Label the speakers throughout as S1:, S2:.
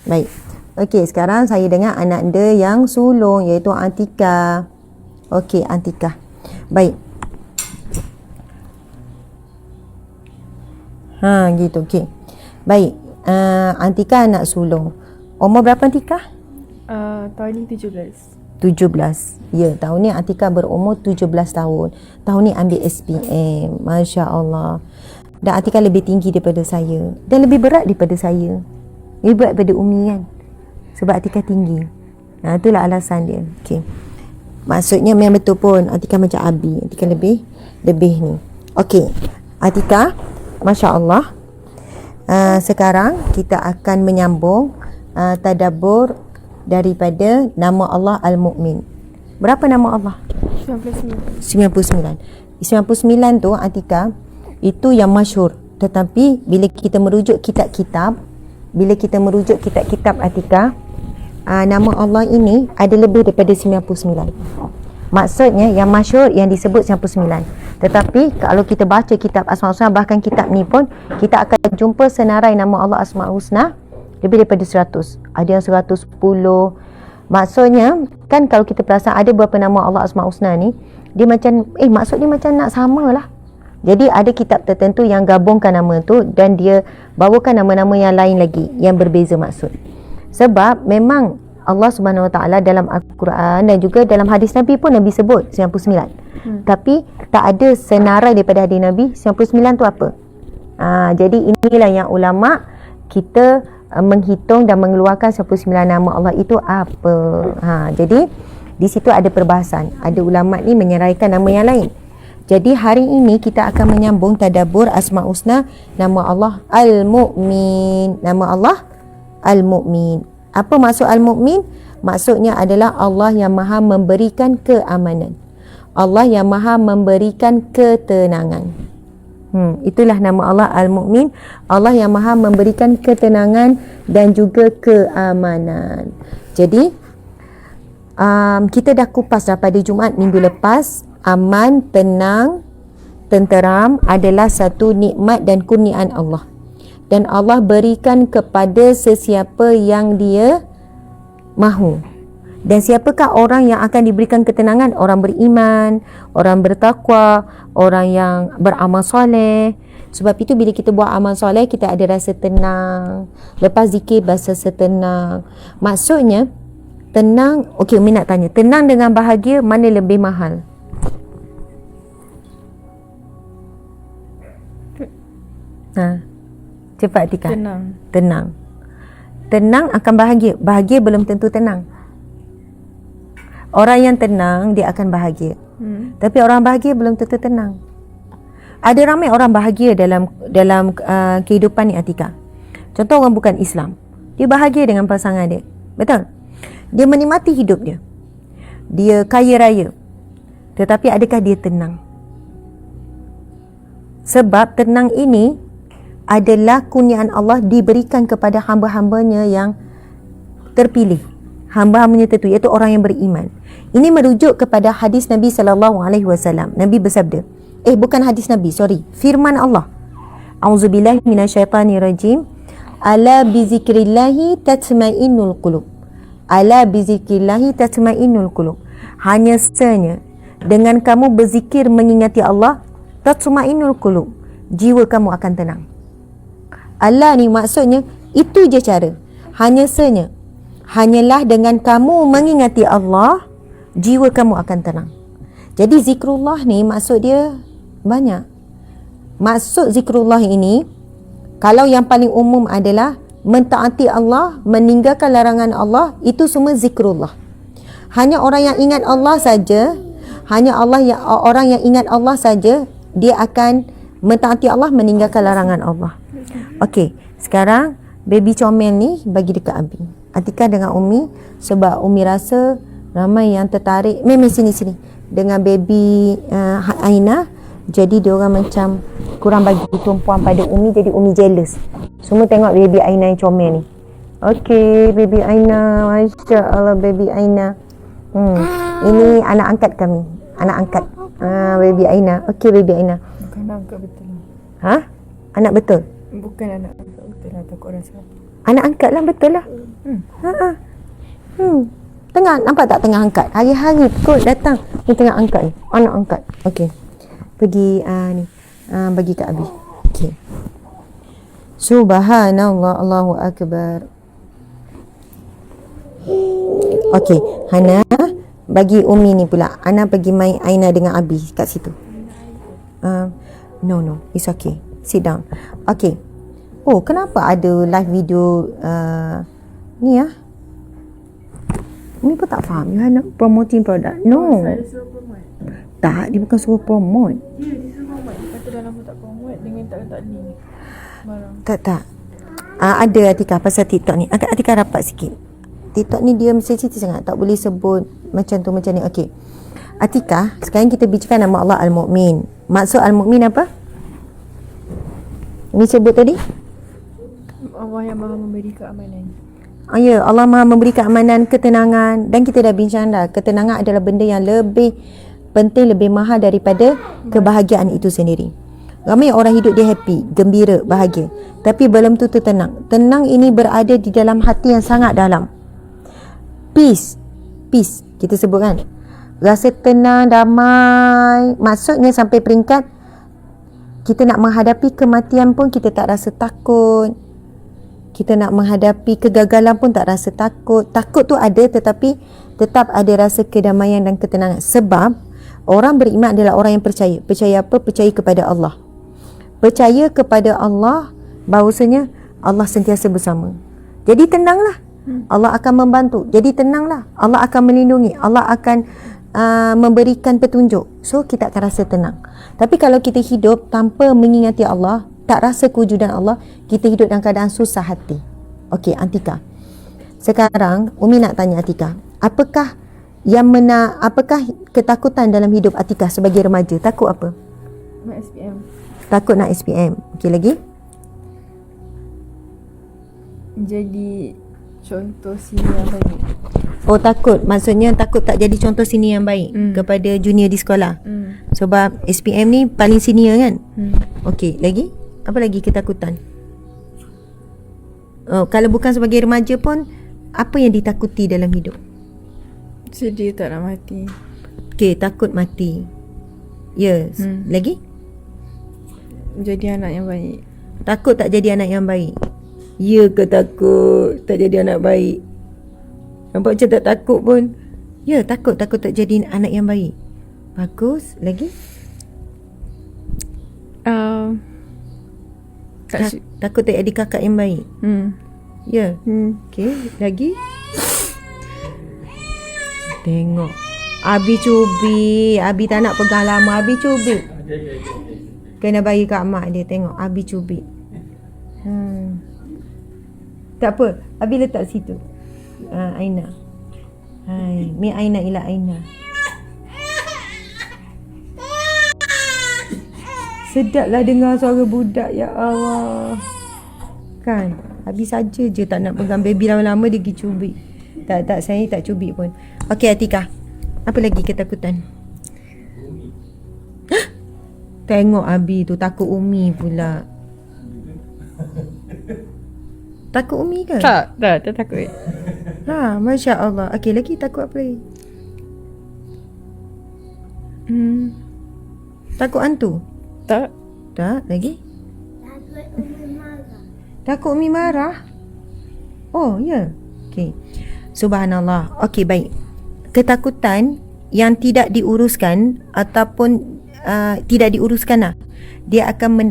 S1: Baik. Okey, sekarang saya dengan anak dia yang sulung iaitu Atika. Okey, Atika. Baik. Gitu. Okey. Baik. Atika anak sulung. Umur berapa Atika?
S2: Tahun ni 17.
S1: 17. Ya, tahun ni Atika berumur 17 tahun. Tahun ni ambil SPM. Masya Allah. Dan Atika lebih tinggi daripada saya. Dan lebih berat daripada saya. Lebih berat daripada Umi kan. Sebab Atika tinggi. Itulah alasan dia. Okey. Maksudnya memang betul pun Atika macam Abi. Atika lebih ni. Okey. Atika, Masya Allah. Sekarang kita akan menyambung tadabbur daripada nama Allah Al-Mu'min. Berapa nama Allah?
S2: 99.
S1: 99 tu Atika, itu yang masyhur. Tetapi bila kita merujuk kitab-kitab Atika, nama Allah ini ada lebih daripada 99. Maksudnya yang masyhur yang disebut 99. Tetapi kalau kita baca kitab Asmaul Husna, bahkan kitab ni pun kita akan jumpa senarai nama Allah Asmaul Husna lebih daripada 100. Ada yang 110. Maksudnya kan kalau kita perasan ada beberapa nama Allah Asmaul Husna ni, dia macam maksud dia macam nak samalah. Jadi ada kitab tertentu yang gabungkan nama tu dan dia bawakan nama-nama yang lain lagi yang berbeza maksud. Sebab memang Allah Subhanahu Wa Taala dalam Al-Quran dan juga dalam hadis Nabi pun Nabi sebut 99. Tapi tak ada senarai daripada hadis Nabi 99 tu apa. Jadi inilah yang ulama kita menghitung dan mengeluarkan 99 nama Allah itu apa. Jadi di situ ada perbahasan. Ada ulama ni menyeraikan nama yang lain. Jadi hari ini kita akan menyambung tadabbur Asmaul Husna, nama Allah Al-Mu'min. Nama Allah Al-Mu'min. Apa maksud Al-Mu'min? Maksudnya adalah Allah yang Maha memberikan keamanan. Allah yang Maha memberikan ketenangan. Itulah nama Allah Al-Mu'min. Allah yang Maha memberikan ketenangan dan juga keamanan. Jadi kita dah kupas pada Jumaat minggu lepas. Aman, tenang, tenteram adalah satu nikmat dan kurniaan Allah. Dan Allah berikan kepada sesiapa yang dia mahu. Dan siapakah orang yang akan diberikan ketenangan? Orang beriman, orang bertakwa, orang yang beramal soleh. Sebab itu bila kita buat amal soleh, kita ada rasa tenang. Lepas zikir, rasa tenang. Maksudnya, tenang, Umi nak tanya, tenang dengan bahagia mana lebih mahal? Cepat Tika. Tenang akan bahagia. Bahagia belum tentu tenang. Orang yang tenang dia akan bahagia. Tapi orang bahagia belum tentu tenang. Ada ramai orang bahagia dalam kehidupan ni Atika. Contoh orang bukan Islam. Dia bahagia dengan pasangan dia. Betul? Dia menikmati hidup dia. Dia kaya raya. Tetapi adakah dia tenang? Sebab tenang ini adalah kurniaan Allah diberikan kepada hamba-hambanya yang terpilih. Hamba-hambanya tertentu, iaitu orang yang beriman. Ini merujuk kepada hadis Nabi SAW. Nabi bersabda, bukan hadis Nabi, firman Allah. A'udzubillahi minasyaitanirrajim. Ala bizikrillahi tatmainnul qulub. Ala bizikrillahi tatmainnul qulub. Hanya sahaja dengan kamu berzikir mengingati Allah, tatmainnul qulub, jiwa kamu akan tenang. Allah ni maksudnya itu je cara. Hanyalah dengan kamu mengingati Allah, jiwa kamu akan tenang. Jadi zikrullah ni maksud dia banyak. Maksud zikrullah ini, kalau yang paling umum adalah mentaati Allah, meninggalkan larangan Allah, itu semua zikrullah. Hanya orang yang ingat Allah saja, orang yang ingat Allah saja, dia akan mentaati Allah, meninggalkan larangan Allah. Okey, sekarang baby comel ni bagi dekat Abi. Atika dengan Umi, sebab Umi rasa ramai yang tertarik. Meme sini dengan baby Aina. Jadi dia orang macam kurang bagi tumpuan pada Umi, jadi Umi jealous. Semua tengok baby Aina yang comel ni. Okey, baby Aina, masya-Allah baby Aina. Ini anak angkat kami. Anak angkat. Baby Aina. Okey baby Aina.
S2: Bukan anak angkat betul.
S1: Anak betul?
S2: Bukan anak angkat betul lah, takut orang salah.
S1: Anak angkat lah, betul lah. Tengah, nampak tak tengah angkat? Hari-hari kot datang. Ni tengah angkat ni. Anak angkat. Okey. Pergi ni. Bagi Kak Abi. Okey. Subhanallah, Allahu Akbar. Okey, Hana bagi Umi ni pula. Ana pergi main Aina dengan Abi kat situ. No, it's okay. Sit down. Okay. Oh, kenapa ada live video ni ya? Umi pun tak faham. You nak promoting product. No.
S2: Saya suruh promote.
S1: Tak, dia bukan suruh promote.
S2: Ya, dia suruh promote. Dia kata dalam pun tak promote dengan tak letak link barang.
S1: Tak. Ada Atika pasal TikTok ni. Atika rapat sikit. TikTok ni dia sensitif sangat. Tak boleh sebut macam tu macam ni. Okey. Atika, sekarang kita bincangkan nama Allah Al-Mu'min. Maksud Al-Mu'min apa? Ni sebut tadi?
S2: Allah yang maha memberi keamanan.
S1: Ya, Allah Maha memberi keamanan, ketenangan, dan kita dah bincang dah. Ketenangan adalah benda yang lebih penting, lebih mahal daripada kebahagiaan itu sendiri. Ramai orang hidup dia happy, gembira, bahagia. Tapi belum tentu tenang. Tenang ini berada di dalam hati yang sangat dalam. Peace kita sebut kan. Rasa tenang, damai. Maksudnya sampai peringkat kita nak menghadapi kematian pun kita tak rasa takut. Kita nak menghadapi kegagalan pun tak rasa takut. Takut tu ada tetapi tetap ada rasa kedamaian dan ketenangan. Sebab orang beriman adalah orang yang percaya. Percaya apa? Percaya kepada Allah. Percaya kepada Allah bahawasanya Allah sentiasa bersama. Jadi tenanglah. Allah akan membantu. Jadi tenanglah. Allah akan melindungi. Allah akan memberikan petunjuk. So kita akan rasa tenang. Tapi kalau kita hidup tanpa mengingati Allah, tak rasa kewujudan Allah, kita hidup dalam keadaan susah hati. Okey, Atika. Sekarang Umi nak tanya Atika, apakah ketakutan dalam hidup Atika sebagai remaja? Takut apa?
S2: Nak SPM.
S1: Takut nak SPM. Okey, lagi?
S2: Jadi contoh sini yang baik.
S1: Oh, takut. Maksudnya takut tak jadi contoh sini yang baik kepada junior di sekolah. Sebab SPM ni paling senior kan? Okey, lagi? Apa lagi ketakutan? Oh, kalau bukan sebagai remaja pun, apa yang ditakuti dalam hidup?
S2: Sedih tak nak mati.
S1: Okey, takut mati. Yes. Lagi?
S2: Jadi anak yang baik.
S1: Takut tak jadi anak yang baik. Ya ke takut tak jadi anak baik? Nampak macam tak takut pun. Ya, takut tak jadi anak yang baik. Bagus. Lagi? Takut tak jadi kakak yang baik. Ya. Okey, lagi? Tengok. Abi cubit. Abi tak nak pegang lama. Abi cubit. Kena bagi kat mak dia. Tengok. Abi cubit. Tak apa. Abi letak situ. Aina. Hai. Mi Aina ila Aina. Sedaplah dengar suara budak. Ya Allah. Kan? Habis saja je tak nak pegang baby lama-lama dia pergi cubit. Tak, saya tak cubit pun. Okey, Atika. Apa lagi ketakutan? Tengok Abi tu takut Umi pula. Takut Umi ke?
S2: Tak takut.
S1: Masya Allah. Okey, lagi takut apa lagi? Takut hantu?
S2: Tak.
S1: Lagi? Takut Umi marah. Oh, ya. Okey. Subhanallah. Okey, baik. Ketakutan yang tidak diuruskan ataupun tidak diuruskan lah, dia akan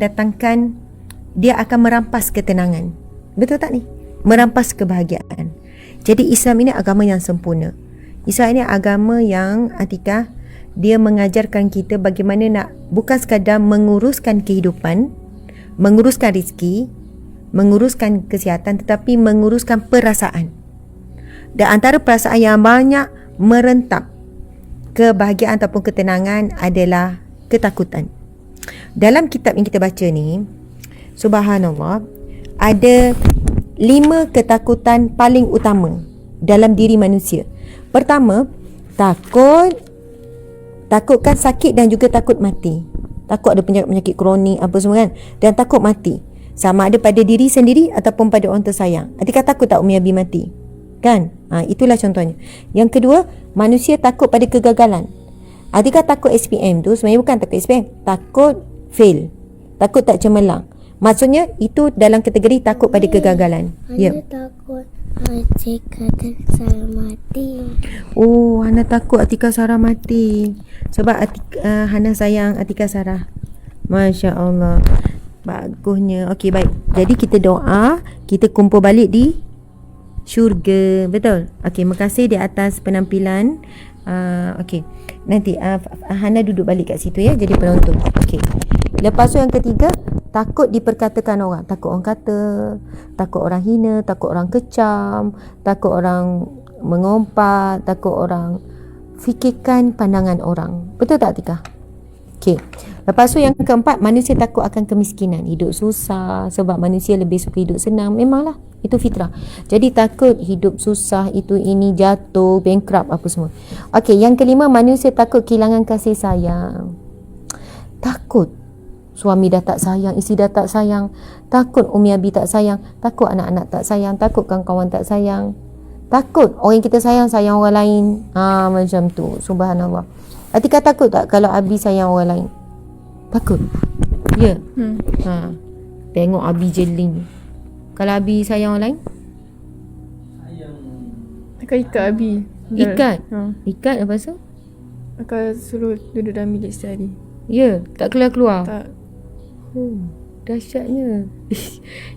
S1: merampas ketenangan. Betul tak ni? Merampas kebahagiaan. Jadi Islam ini agama yang sempurna. Islam ini agama yang Atika, dia mengajarkan kita bagaimana nak bukan sekadar menguruskan kehidupan, menguruskan rezeki, menguruskan kesihatan, tetapi menguruskan perasaan. Dan antara perasaan yang banyak merentap kebahagiaan ataupun ketenangan adalah ketakutan. Dalam kitab yang kita baca ni, subhanallah, ada 5 ketakutan paling utama dalam diri manusia. Pertama, takutkan sakit dan juga takut mati. Takut ada penyakit kronik apa semua kan, dan takut mati. Sama ada pada diri sendiri ataupun pada orang tersayang. Atika takut tak Umi Abi mati? Kan? Itulah contohnya. Yang kedua, manusia takut pada kegagalan. Atika takut SPM tu sebenarnya bukan takut SPM, takut fail, takut tak cemerlang. Maksudnya itu dalam kategori takut pada kegagalan.
S3: Ana takut Atika dan Sarah mati.
S1: Oh, Hana takut Atika Sarah mati. Sebab Hana sayang Atika Sarah. Masya Allah. Bagusnya. Okey, baik. Jadi kita doa, kita kumpul balik di syurga. Betul? Okey, makasih di atas penampilan. Okey. Nanti Hana duduk balik kat situ ya, jadi penonton. Okey. Lepas tu yang ketiga, takut diperkatakan orang. Takut orang kata, takut orang hina, takut orang kecam, takut orang mengompat, takut orang fikirkan pandangan orang. Betul tak Tika? Okey. Lepas tu yang keempat, manusia takut akan kemiskinan. Hidup susah sebab manusia lebih suka hidup senang. Memanglah, itu fitrah. Jadi takut hidup susah, itu ini, jatuh, bankrupt, apa semua. Okey, yang kelima, manusia takut kehilangan kasih sayang. Takut suami dah tak sayang, isteri dah tak sayang, takut umi abi tak sayang, takut anak-anak tak sayang, takut kawan-kawan tak sayang, takut orang yang kita sayang orang lain. Macam tu. Subhanallah. Atika takut tak kalau abi sayang orang lain? Takut? Ya. Tengok abi jeling. Kalau abi sayang orang lain?
S2: Akan ikat Abi.
S1: Ikat?
S2: Ha.
S1: Ikat lepas tu?
S2: Akan suruh duduk dalam bilik sehari.
S1: Ya. Tak keluar-keluar?
S2: Tak.
S1: Dahsyatnya.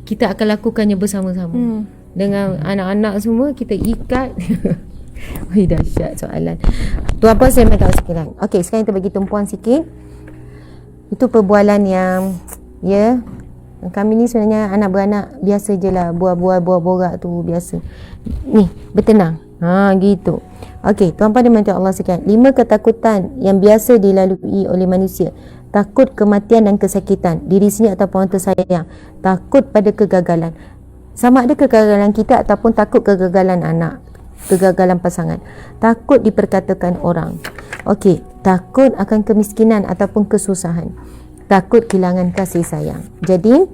S1: Kita akan lakukannya bersama-sama. Dengan anak-anak semua kita ikat. Wih, dahsyat soalan. Tuan puan saya minta sekalian. Okey, sekarang kita bagi tumpuan sikit. Itu perbualan yang kami ni sebenarnya anak beranak biasa je lah, buah-buah borak tu biasa. Ni, bertenang. Gitu. Okey, tuan-puan dan puan Allah sekalian. 5 ketakutan yang biasa dilalui oleh manusia. Takut kematian dan kesakitan diri sendiri ataupun orang tersayang. Takut pada kegagalan. Sama ada kegagalan kita ataupun takut kegagalan anak, kegagalan pasangan. Takut diperkatakan orang. Okey, takut akan kemiskinan ataupun kesusahan. Takut kehilangan kasih sayang. Jadi,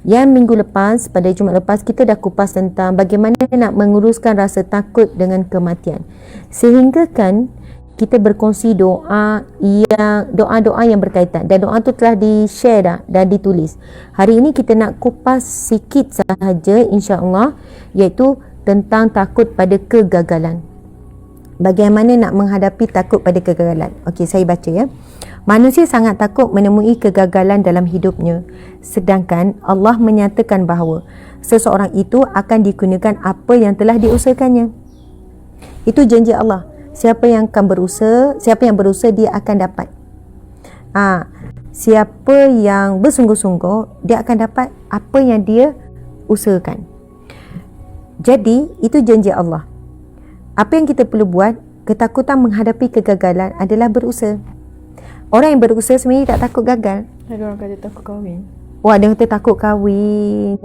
S1: yang minggu lepas, pada Jumaat lepas, kita dah kupas tentang bagaimana nak menguruskan rasa takut dengan kematian. Sehingga kan kita berkongsi doa yang berkaitan. Dan doa tu telah di-share dah ditulis. Hari ini kita nak kupas sikit sahaja insya-Allah, iaitu tentang takut pada kegagalan. Bagaimana nak menghadapi takut pada kegagalan. Okey, saya baca ya. Manusia sangat takut menemui kegagalan dalam hidupnya. Sedangkan Allah menyatakan bahawa seseorang itu akan dikurniakan apa yang telah diusahakannya. Itu janji Allah. Siapa yang berusaha dia akan dapat. Siapa yang bersungguh-sungguh dia akan dapat apa yang dia usahakan. Jadi itu janji Allah. Apa yang kita perlu buat, ketakutan menghadapi kegagalan adalah berusaha. Orang yang berusaha sebenarnya tak takut gagal.
S2: Ada orang kata takut kahwin.
S1: Ada yang kata takut kahwin.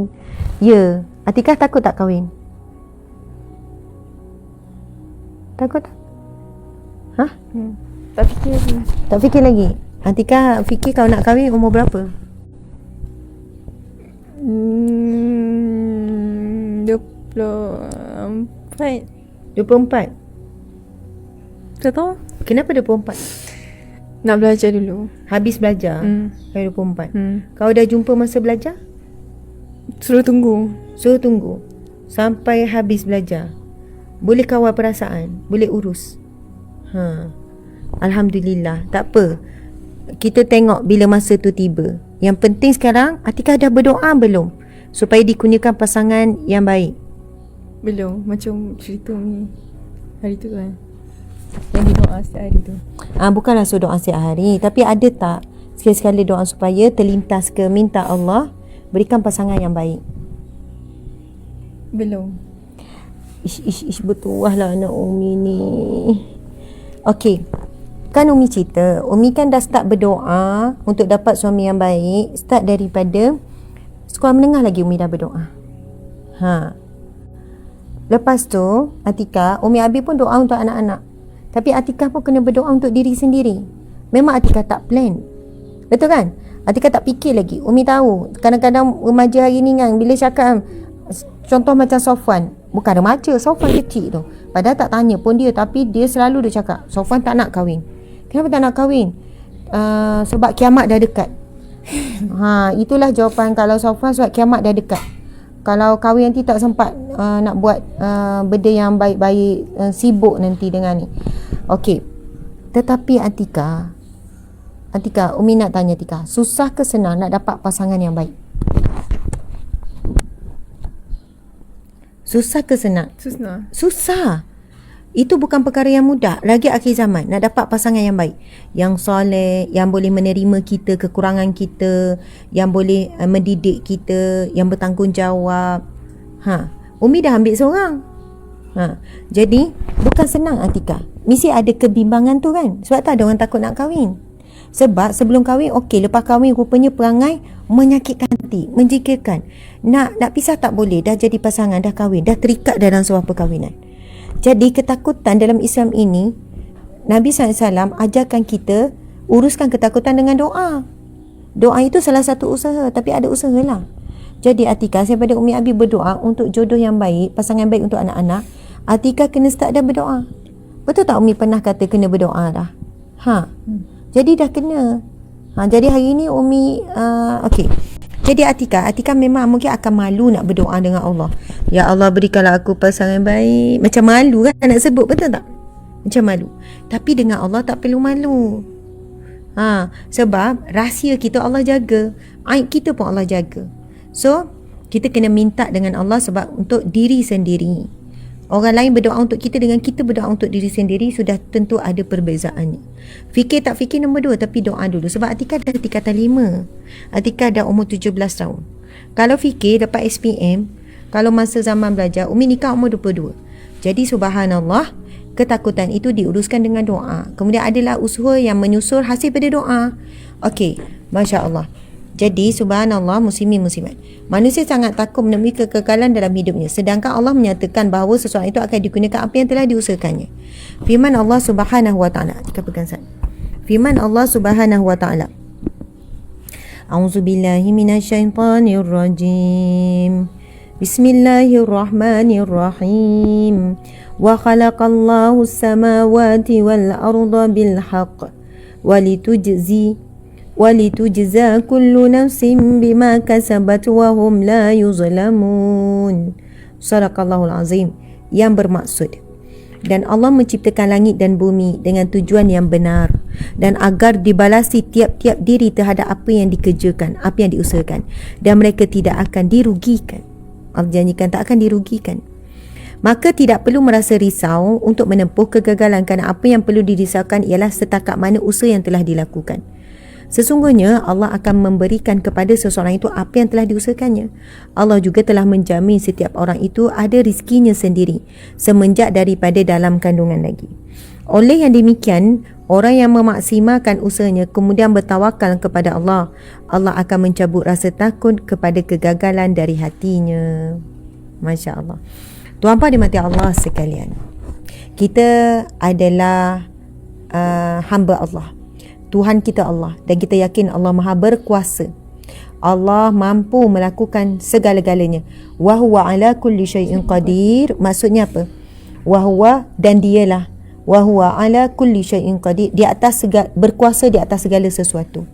S1: Ya. Atikah takut tak kahwin? Takut tak?
S2: Tak fikir lagi.
S1: Tak fikir lagi? Atikah fikir kalau nak kahwin umur berapa?
S2: 24.
S1: 24?
S2: Tak tahu.
S1: Kenapa 24?
S2: Nak belajar dulu.
S1: Habis belajar? Sampai 24? Kau dah jumpa masa belajar?
S2: Suruh tunggu.
S1: Suruh tunggu sampai habis belajar. Boleh kawal perasaan, boleh urus. Alhamdulillah. Tak apa, kita tengok bila masa tu tiba. Yang penting sekarang, Atikah dah berdoa belum supaya dikurniakan pasangan yang baik?
S2: Belum. Macam cerita ni hari tu kan, yang didoa setiap hari tu.
S1: Bukanlah suruh doa setiap hari, tapi ada tak sekali-sekala doa supaya terlintas ke minta Allah berikan pasangan yang baik?
S2: Belum.
S1: Ish bertuah lah anak Umi ni. Okey, kan Umi cerita, Umi kan dah start berdoa untuk dapat suami yang baik. Start daripada sekolah menengah lagi Umi dah berdoa. Lepas tu Atikah, Umi Abi pun doa untuk anak-anak. Tapi Atikah pun kena berdoa untuk diri sendiri. Memang Atikah tak plan, betul kan? Atikah tak fikir lagi. Umi tahu kadang-kadang remaja hari ni kan, bila cakap contoh macam Sofwan, bukan remaja, Sofwan kecil tu. Padahal tak tanya pun dia, tapi dia selalu dia cakap, Sofwan tak nak kahwin. Kenapa tak nak kahwin? Sebab kiamat dah dekat. Itulah jawapan kalau Sofwan, sebab kiamat dah dekat. Kalau kahwin nanti tak sempat nak buat benda yang baik-baik, sibuk nanti dengan ni. Okey. Tetapi Atika, Umi nak tanya Atika, susah ke senang nak dapat pasangan yang baik? Susah ke senang?
S2: Susah.
S1: Susah. Itu bukan perkara yang mudah. Lagi akhir zaman, nak dapat pasangan yang baik, yang soleh, yang boleh menerima kita, kekurangan kita, yang boleh mendidik kita, yang bertanggungjawab. Umi dah ambil seorang. Jadi bukan senang Atika. Mesti ada kebimbangan tu kan. Sebab tak ada orang takut nak kahwin. Sebab sebelum kahwin okey, lepas kahwin rupanya perangai menyakitkan hati, menjikirkan. Nak pisah tak boleh, dah jadi pasangan, dah kahwin, dah terikat dalam sebuah perkahwinan. Jadi ketakutan dalam Islam ini, Nabi SAW ajarkan kita uruskan ketakutan dengan doa. Doa itu salah satu usaha, tapi ada usaha lah. Jadi Atika, saya pada Umi Abi berdoa untuk jodoh yang baik, pasangan baik untuk anak-anak. Atika kena start dah berdoa. Betul tak Umi pernah kata kena berdoa dah? Jadi dah kena. Jadi hari ni Umi okey. Jadi Atika memang mungkin akan malu nak berdoa dengan Allah. Ya Allah, berikanlah aku pasangan baik. Macam malu kan nak sebut, betul tak? Macam malu. Tapi dengan Allah tak perlu malu. Sebab rahsia kita Allah jaga. Aib kita pun Allah jaga. So, kita kena minta dengan Allah sebab untuk diri sendiri. Orang lain berdoa untuk kita dengan kita berdoa untuk diri sendiri, sudah tentu ada perbezaannya. Fikir tak fikir nombor 2, tapi doa dulu. Sebab Atika dah tingkatan 5. Atika dah umur 17 tahun. Kalau fikir dapat SPM, kalau masa zaman belajar, Umi nikah umur 22. Jadi subhanallah, ketakutan itu diuruskan dengan doa. Kemudian adalah usaha yang menyusul hasil pada doa. Okey, Masya Allah. Jadi subhanallah, muslimin muslimat, manusia sangat takut menemui kekekalan dalam hidupnya, sedangkan Allah menyatakan bahawa seseorang itu akan digunakan apa yang telah diusahakannya. Firman Allah Subhanahu wa taala, kita pegang sana. Firman Allah Subhanahu wa taala, A'udzubillahi minasyaitonir rajim. Bismillahirrahmanirrahim. Wa khalaqallahu as-samawati wal arda bil haqq ولتجزى كل نفس بما كسبت وهم لا يظلمون. Sadaqallahul azim. Yang bermaksud, dan Allah menciptakan langit dan bumi dengan tujuan yang benar, dan agar dibalasi tiap-tiap diri terhadap apa yang dikerjakan, apa yang diusahakan, dan mereka tidak akan dirugikan. Allah janjikan tak akan dirugikan. Maka tidak perlu merasa risau untuk menempuh kegagalan, kerana apa yang perlu dirisaukan ialah setakat mana usaha yang telah dilakukan. Sesungguhnya Allah akan memberikan kepada seseorang itu apa yang telah diusahakannya. Allah juga telah menjamin setiap orang itu ada rizkinya sendiri semenjak daripada dalam kandungan lagi. Oleh yang demikian, orang yang memaksimalkan usahanya kemudian bertawakal kepada Allah, Allah akan mencabut rasa takut kepada kegagalan dari hatinya. Masya Allah. Tuan-tuan dimati Allah sekalian, kita adalah hamba Allah, Tuhan kita Allah, dan kita yakin Allah Maha berkuasa. Allah mampu melakukan segala-galanya. Wa huwa ala kulli syai'in qadir. Maksudnya apa? Wa huwa, dan dialah. Wa huwa ala kulli syai'in qadir. Di atas berkuasa di atas segala sesuatu.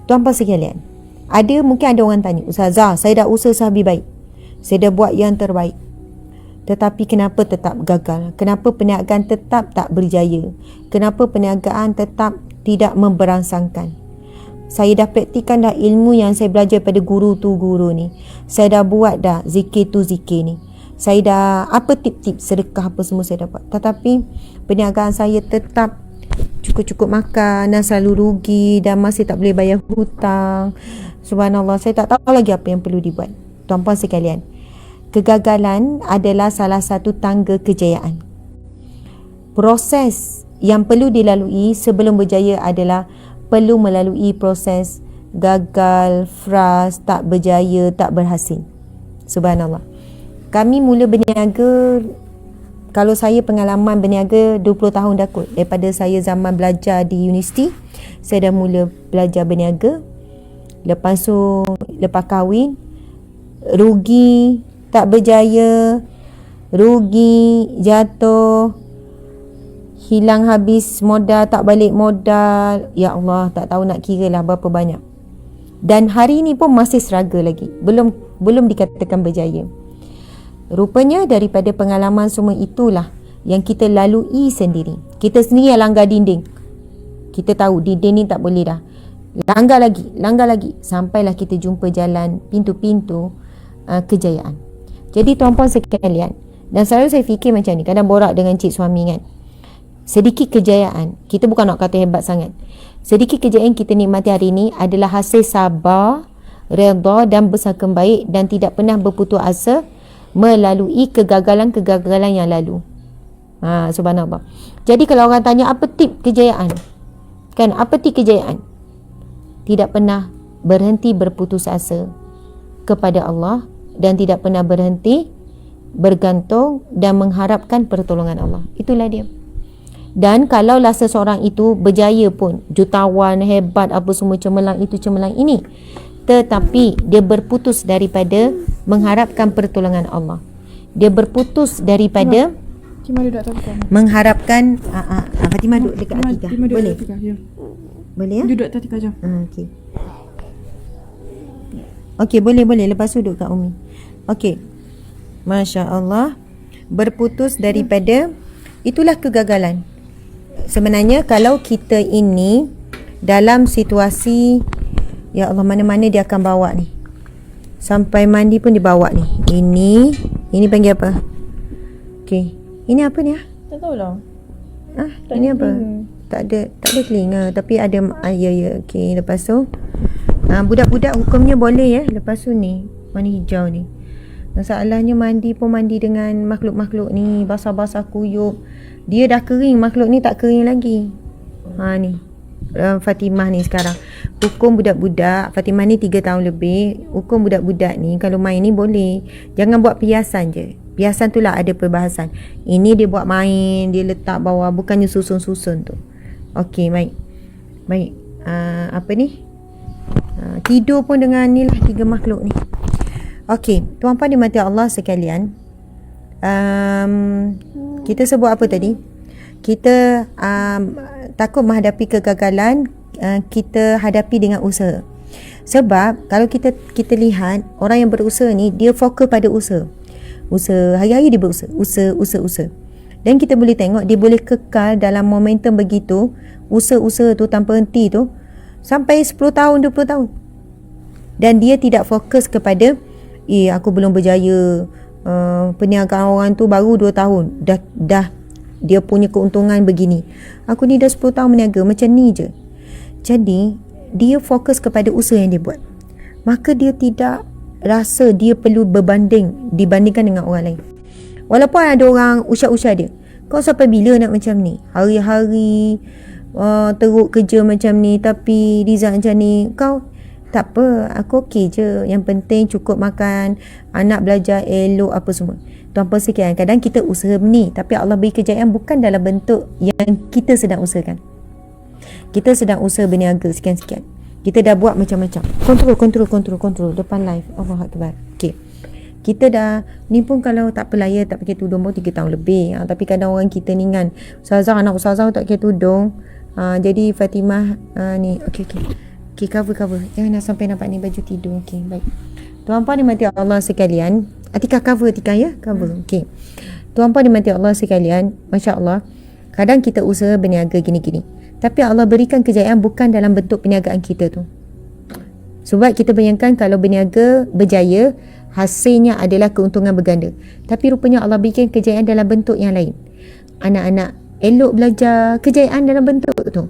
S1: Tuan-tuan sekalian, mungkin ada orang tanya, Ustazah, saya dah usaha lebih baik, saya dah buat yang terbaik, tetapi kenapa tetap gagal? Kenapa perniagaan tetap tak berjaya? Kenapa perniagaan tetap tidak memberangsangkan? Saya dah praktikkan dah ilmu yang saya belajar pada guru tu guru ni. Saya dah buat dah zikir tu zikir ni. Saya dah apa tip-tip sedekah apa semua saya dapat. Tetapi perniagaan saya tetap cukup-cukup makan dan selalu rugi dan masih tak boleh bayar hutang. Subhanallah, saya tak tahu lagi apa yang perlu dibuat. Tuan-puan sekalian, kegagalan adalah salah satu tangga kejayaan. Proses yang perlu dilalui sebelum berjaya adalah perlu melalui proses gagal, frust, tak berjaya, tak berhasil. Subhanallah. Kami mula berniaga, kalau saya pengalaman berniaga 20 tahun dah kot. Daripada saya zaman belajar di universiti, saya dah mula belajar berniaga. Lepas tu, lepas kahwin, rugi, tak berjaya, rugi, jatuh, hilang habis modal, tak balik modal. Ya Allah, tak tahu nak kira lah berapa banyak. Dan hari ni pun masih struggle lagi. Belum dikatakan berjaya. Rupanya daripada pengalaman semua itulah yang kita lalui sendiri. Kita sendiri yang langgar dinding. Kita tahu dinding ni tak boleh dah. Langgar lagi. Sampailah kita jumpa jalan, pintu-pintu kejayaan. Jadi tuan-puan sekalian, dan selalu saya fikir macam ni, kadang borak dengan cik suami kan. Sedikit kejayaan, kita bukan nak kata hebat sangat. Sedikit kejayaan kita nikmati hari ni adalah hasil sabar, redha dan bersangka baik dan tidak pernah berputus asa melalui kegagalan-kegagalan yang lalu. Subhanallah. Jadi kalau orang tanya apa tip kejayaan? Kan, apa tip kejayaan? Tidak pernah berhenti berputus asa kepada Allah dan tidak pernah berhenti bergantung dan mengharapkan pertolongan Allah. Itulah dia. Dan kalaulah seseorang itu berjaya pun, jutawan, hebat, apa semua, cemerlang itu, cemerlang ini, tetapi dia berputus daripada mengharapkan pertolongan Allah. Dia berputus daripada
S2: Fatimah duduk atas tikar.
S1: mengharapkan Fatimah duduk dekat Atika.
S2: Fatimah duduk
S1: Boleh?
S2: atas tikar, ya.
S1: Boleh ya?
S2: Duduk atas tikar, jom.
S1: Okey. Okey, boleh. Lepas tu duduk kat Umi. Okey. Masya Allah. Berputus daripada, itulah kegagalan. Sebenarnya kalau kita ini dalam situasi, ya Allah, mana-mana dia akan bawa ni. Sampai mandi pun dibawa ni. Ini panggil apa? Okey. Ini apa ni?
S2: Tak tahulah.
S1: Ini apa? Tak ada telinga, tapi ada ya. Okey, lepas tu budak-budak hukumnya boleh ya. Lepas tu ni warna hijau ni. Masalahnya mandi pun mandi dengan makhluk-makhluk ni, basah-basah kuyup. Dia dah kering, makhluk ni tak kering lagi. Ni Fatimah ni sekarang. Hukum budak-budak, Fatimah ni 3 tahun lebih. Hukum budak-budak ni kalau main ni boleh. Jangan buat piasan je. Piasan tu lah ada perbahasan. Ini dia buat main, dia letak bawah, bukannya susun-susun tu. Okey, baik. Apa ni? Tidur pun dengan ni lah 3 makhluk ni. Okey, tuan-puan dimati Allah sekalian. Kita sebut apa tadi? Kita takut menghadapi kegagalan, kita hadapi dengan usaha. Sebab kalau kita lihat orang yang berusaha ni, dia fokus pada usaha. Hari-hari dia berusaha, usaha. Dan kita boleh tengok dia boleh kekal dalam momentum begitu, usaha tu tanpa henti tu sampai 10 tahun, 20 tahun. Dan dia tidak fokus kepada aku belum berjaya, perniagaan orang tu baru 2 tahun dah dia punya keuntungan begini, aku ni dah 10 tahun berniaga, macam ni je. Jadi dia fokus kepada usaha yang dia buat, maka dia tidak rasa dia perlu dibandingkan dengan orang lain. Walaupun ada orang usah-usah dia, kau sampai bila nak macam ni, hari-hari teruk kerja macam ni, tapi result macam ni. Kau tak apa, aku okey je, yang penting cukup makan, anak belajar elok, apa semua. Tuan-puan sekalian, kadang kita usaha ni, tapi Allah beri kejayaan bukan dalam bentuk yang kita sedang usahakan. Kita sedang usaha berniaga sekian-sekian, kita dah buat macam-macam, kontrol depan live, Allah Akbar. Okey, kita dah ni pun kalau tak pelaya, tak pakai tudung pun 3 tahun lebih. Tapi kadang orang kita ni kan, ustazah, anak ustazah tak pakai tudung. Jadi Fatimah ni okey, cover. Jangan nak sampai nampak ni baju tidur. Okey, baik. Tuan-puan dimati Allah sekalian, Atika cover ya, cover. Okey. Tuan-puan dimati Allah sekalian, masya-Allah. Kadang kita usaha berniaga gini-gini, tapi Allah berikan kejayaan bukan dalam bentuk perniagaan kita tu. Sebab kita bayangkan kalau berniaga berjaya, hasilnya adalah keuntungan berganda. Tapi rupanya Allah berikan kejayaan dalam bentuk yang lain. Anak-anak elok belajar, kejayaan dalam bentuk tu.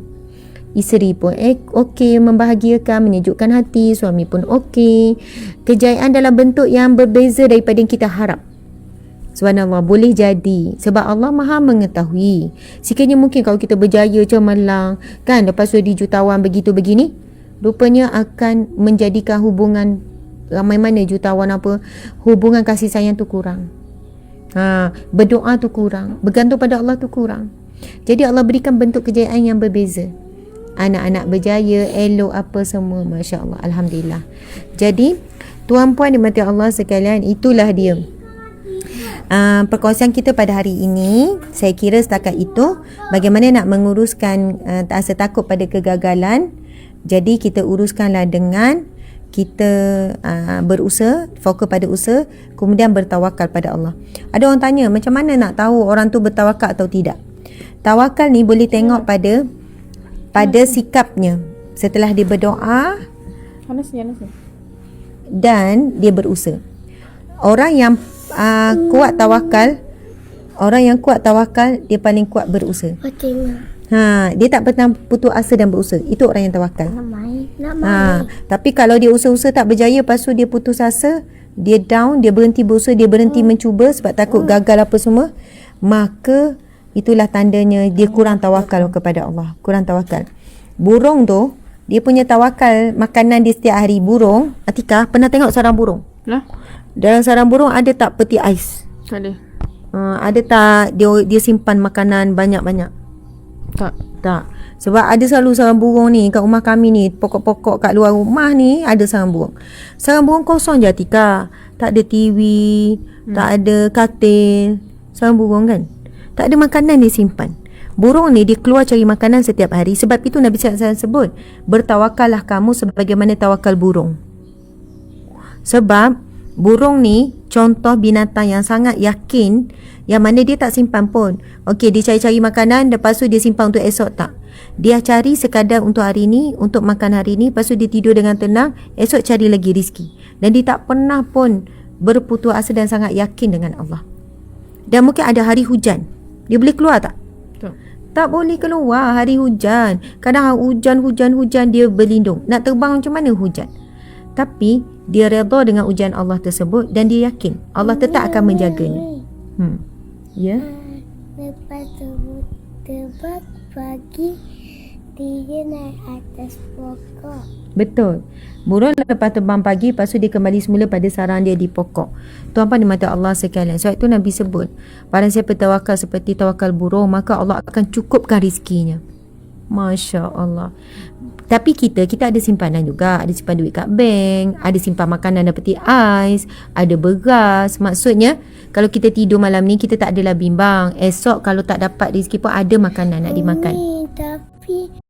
S1: Isteri pun okey, membahagiakan, menyejukkan hati. Suami pun okey. Kejayaan dalam bentuk yang berbeza daripada yang kita harap. Subhanallah, boleh jadi. Sebab Allah Maha mengetahui. Sekiranya mungkin kalau kita berjaya cemerlang, kan, lepas tu di jutawan begitu begini, rupanya akan menjadikan hubungan ramai mana jutawan apa, hubungan kasih sayang tu kurang. Berdoa tu kurang, bergantung pada Allah tu kurang. Jadi Allah berikan bentuk kejayaan yang berbeza. Anak-anak berjaya, elok apa semua, masya-Allah, alhamdulillah. Jadi tuan-puan dimati Allah sekalian, itulah dia. perkongsian kita pada hari ini, saya kira setakat itu. Bagaimana nak menguruskan tak rasa takut pada kegagalan. Jadi kita uruskanlah dengan kita berusaha, fokus pada usaha, kemudian bertawakal pada Allah. Ada orang tanya, macam mana nak tahu orang tu bertawakal atau tidak? Tawakal ni boleh tengok pada sikapnya setelah dia berdoa
S2: Panas ni.
S1: dan dia berusaha. Orang yang kuat tawakal, dia paling kuat berusaha.
S3: Fatimah.
S1: Dia tak pernah putus asa dan berusaha. Itu orang yang tawakal.
S3: Nak main.
S1: Tapi kalau dia usaha-usaha tak berjaya, lepas tu dia putus asa, dia down, dia berhenti berusaha, dia berhenti mencuba sebab takut gagal apa semua, maka itulah tandanya dia kurang tawakal kepada Allah. Kurang tawakal. Burung tu, dia punya tawakal makanan dia setiap hari. Burung, Atika pernah tengok sarang burung?
S2: Lah?
S1: Dalam sarang burung ada tak peti ais?
S2: Tak ada.
S1: Ada tak dia simpan makanan banyak-banyak? Tak. Sebab ada selalu sarang burung ni kat rumah kami ni, pokok-pokok kat luar rumah ni ada sarang burung. Sarang burung kosong je, Atika. Tak ada TV, tak ada katil. Sarang burung kan? Tak ada makanan dia simpan. Burung ni dia keluar cari makanan setiap hari. Sebab itu Nabi SAW sebut, bertawakallah kamu sebagaimana tawakal burung. Sebab burung ni contoh binatang yang sangat yakin, yang mana dia tak simpan pun. Okey, dia cari-cari makanan, lepas tu dia simpan untuk esok, tak. Dia cari sekadar untuk hari ni, untuk makan hari ni, lepas tu dia tidur dengan tenang, esok cari lagi rezeki. Dan dia tak pernah pun berputus asa dan sangat yakin dengan Allah. Dan mungkin ada hari hujan, dia boleh keluar tak? Tak boleh keluar hari hujan. Kadang hujan dia berlindung. Nak terbang macam mana hujan? Tapi dia redha dengan ujian Allah tersebut dan dia yakin Allah tetap akan menjaganya. Ya.
S3: Lepas tu terbang pagi, dia naik atas pokok.
S1: Betul. Burung lepas terbang pagi, lepas tu dia kembali semula pada sarang dia di pokok. Tuan-tuan dimata Allah sekalian. Sebab itu Nabi sebut, barang siapa tawakal seperti tawakal burung, maka Allah akan cukupkan rezekinya. Masya Allah. Tapi kita ada simpanan juga. Ada simpan duit kat bank, ada simpan makanan, ada peti ais, ada beras. Maksudnya kalau kita tidur malam ni, kita tak adalah bimbang, esok kalau tak dapat rezeki pun ada makanan nak dimakan.
S3: Tapi